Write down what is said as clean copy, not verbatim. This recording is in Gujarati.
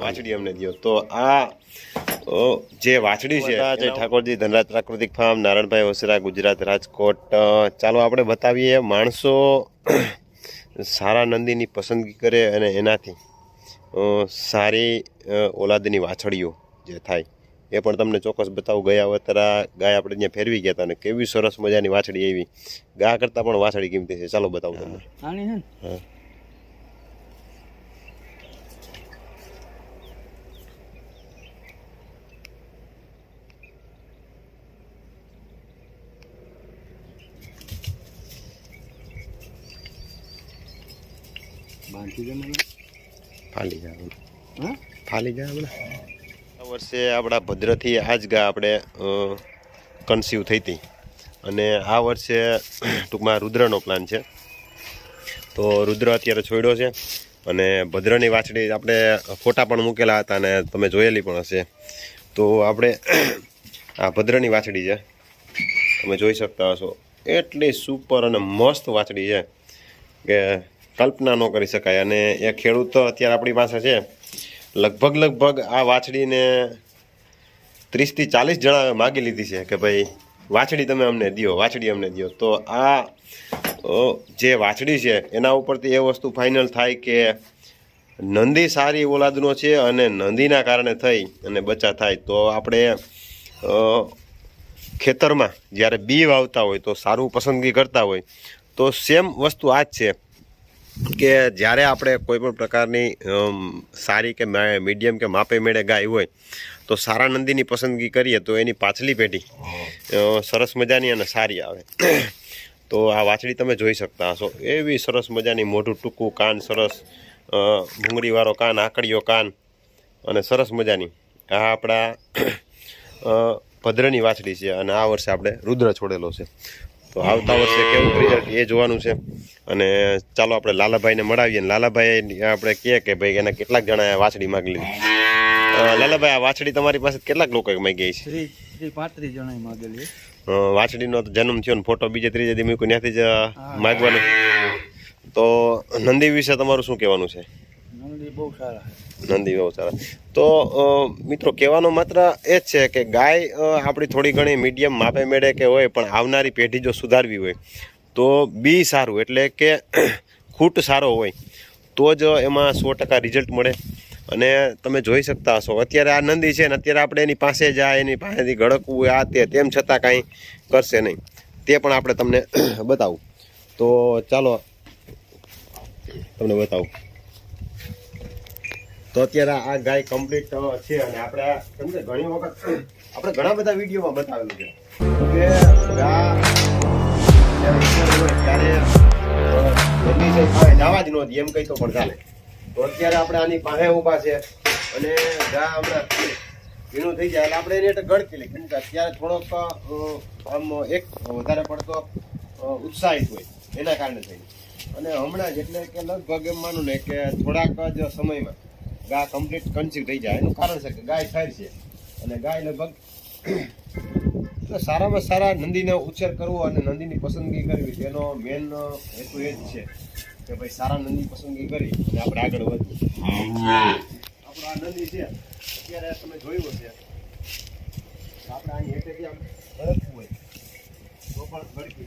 વાછડી અમને દો. તો આ જે વાછડી છે જે ઠાકોરજી ધનરાજ પ્રાકૃતિક ફાર્મ, નારાયણભાઈ ઓસરા, ગુજરાત, રાજકોટ. ચાલો આપણે બતાવીએ માણસો સારા નંદીની પસંદગી કરે અને એનાથી સારી ઓલાદની વાછડીઓ જે થાય એ પણ તમને ચોક્કસ બતાવું. ગયા વતરા ગાય આપણે ત્યાં ફેરવી ગયા હતા અને કેવી સરસ મજાની વાછડી એવી ગા કરતાં પણ વાછડી કિંમતી છે. ચાલો બતાવું તમને. હા ફાલી જાય હમણાં. આ વર્ષે આપણા ભદ્રથી આ જ ગા આપણે કન્સીવ થઈ હતી અને આ વર્ષે ટૂંકમાં રુદ્રનો પ્લાન છે. તો રુદ્ર અત્યારે છોડ્યો છે અને ભદ્રની વાછડી આપણે ફોટા પણ મૂકેલા હતા અને તમે જોયેલી પણ હશે. તો આપણે આ ભદ્રની વાછડી છે, તમે જોઈ શકતા હશો. એટલી સુપર અને મસ્ત વાછડી છે કે કલ્પના ન કરી શકાય. અને એ ખેડૂત અત્યારે આપણી પાસે છે. લગભગ આ વાછડીને 30 થી 40 જણા માગી લીધી છે કે ભાઈ વાછડી તમે અમને દો, વાછડી અમને દો. તો આ જે વાછડી છે એના ઉપરથી એ વસ્તુ ફાઇનલ થાય કે નંદી સારી ઓલાદનો છે અને નંદીના કારણે થઈ અને બચ્ચા થાય. તો આપણે ખેતરમાં જ્યારે બી વાવતા હોય તો સારું પસંદગી કરતા હોય તો સેમ વસ્તુ આ જ છે કે જ્યારે આપણે કોઈ પણ પ્રકારની સારી કે મીડિયમ કે માપે મેળે ગાય હોય તો સારા નંદીની પસંદગી કરીએ તો એની પાછલી પેઢી સરસ મજાની અને સારી આવે. તો આ વાછડી તમે જોઈ શકતા હશો. એવી સરસ મજાની, મોઢું ટૂંકું, કાન સરસ, ભૂંગળીવાળો કાન, આકડીયો કાન અને સરસ મજાની આ આપણા ભદ્રની વાછડી છે. અને આ વર્ષે આપણે રુદ્ર છોડેલો છે. તો આવતા વર્ષે કેવું રિઝલ્ટ એ જોવાનું છે. અને ચાલો આપણે લાલાભાઈને મળાવીએ. લાલાભાઈ આપણે કહીએ કે ભાઈ એના કેટલાક જણા વાછડી માગી લીધી. લાલાભાઈ, આ વાછડી તમારી પાસે કેટલાક લોકોએ માગી છે? 35 જણાએ માગેલી. વાછડીનો જન્મ થયો ને ફોટો બીજે ત્રીજે દી મૂક્યો ત્યાંથી જ માગવાનું. તો નંદી વિશે તમારું શું કહેવાનું છે? નંદી બહુ સારા. નંદી બહુ સારા. તો મિત્રો કહેવાનો માત્ર એ જ છે કે ગાય આપણી થોડી ઘણી મીડિયમ માપે મેળે કે હોય પણ આવનારી પેઢી જો સુધારવી હોય તો બી સારું એટલે કે ખૂટ સારો હોય તો જ એમાં 100% રિઝલ્ટ મળે. અને તમે જોઈ શકતા હશો અત્યારે આ નંદી છે ને અત્યારે આપણે એની પાસે જાય, એની પાસેથી ગળકવું હોય આ તે, તેમ છતાં કાંઈ કરશે નહીં. તે પણ આપણે તમને બતાવું. તો ચાલો તમને બતાવું. તો અત્યારે આ ગાય કમ્પ્લીટ છે અને આપણે કેમ કે ઘણી વખત આપણે ઘણા બધા વિડીયોમાં બતાવેલું છે કે ગા ત્યારે જવા જ નહોતી એમ કહી તો પણ ચાલે. તો અત્યારે આપણે આની પાસે ઊભા છે અને ગા હમણાં ભીનું થઈ જાય એટલે આપણે એની એટલે ગળકી લઈએ. કેમ કે અત્યારે થોડોક આમ એક વધારે પડતો ઉત્સાહિત હોય એના કારણે થઈ. અને હમણાં જ એટલે કે લગભગ એમ માનું ને કે થોડાક જ સમયમાં ગા કમ્પ્લીટ કન્સીવ થઈ જાય. એનું કારણ છે કે ગાય સારી છે અને ગાય લગભગ સારામાં સારા નંદીને ઉછેર કરવો અને નંદીની પસંદગી કરવી તેનો મેન હેતુ એ જ છે કે ભાઈ સારા નંદી પસંદગી કરી અને આપણે આગળ વધીએ. આપણો આ નંદી છે અત્યારે તમે જોયું હશે આપણે અહીં હેઠેથી આમ ગળકવું હોય તો પણ ગળકી